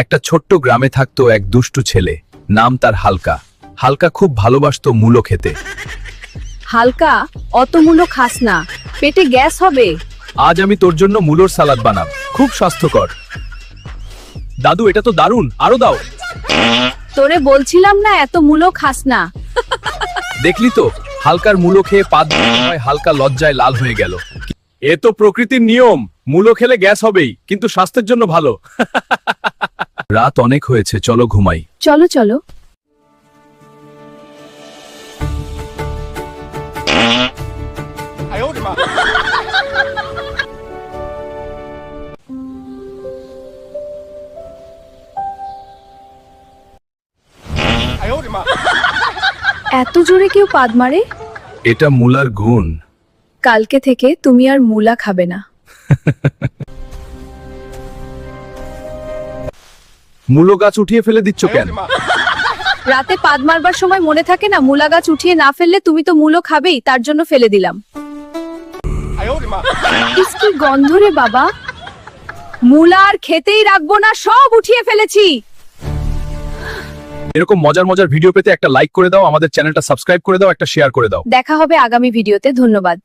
একটা ছোট্ট গ্রামে থাকতো এক দুষ্টু ছেলে, নাম তার হালকা। হালকা খুব ভালোবাসতো মূলো খেতে। হালকা, অত মূলো খাস না, পেটে গ্যাস হবে। আজ আমি তোর জন্য মূলোর সালাদ বানাব, খুব স্বাস্থ্যকর। দাদু, এটা তো দারুণ, আরো দাও। তোরে বলছিলাম না এত মূলো খাস না। দেখলি তো, হালকার মূলো খেয়ে পা হয় হালকা লজ্জায় লাল হয়ে গেল। এ তো প্রকৃতির নিয়ম, মূলো খেলে গ্যাস হবেই, কিন্তু স্বাস্থ্যের জন্য ভালো। রাত অনেক হয়েছে, চলো ঘুমাই। চলো চলো। এত জোরে কেউ পাদ মারে? এটা মূলার গুণ। কালকে থেকে তুমি আর মূলা খাবে না। মূলো গাছ উঠিয়ে ফেলে দিচ্ছ কেন? রাতে পাদ মারবার সময় মনে থাকে না, মূলা গাছ উঠিয়ে না ফেললে তুমি তো মূলো খাবেই, তার জন্য ফেলে দিলাম। ইস, কি গন্ধ রে বাবা! মূলা আর খেতেই রাখবো না, সব উঠিয়ে ফেলেছি। এরকম মজার মজার ভিডিও পেতে একটা লাইক করে দাও, আমাদের চ্যানেলটা সাবস্ক্রাইব করে দাও, একটা শেয়ার করে দাও। দেখা হবে আগামী ভিডিওতে। ধন্যবাদ।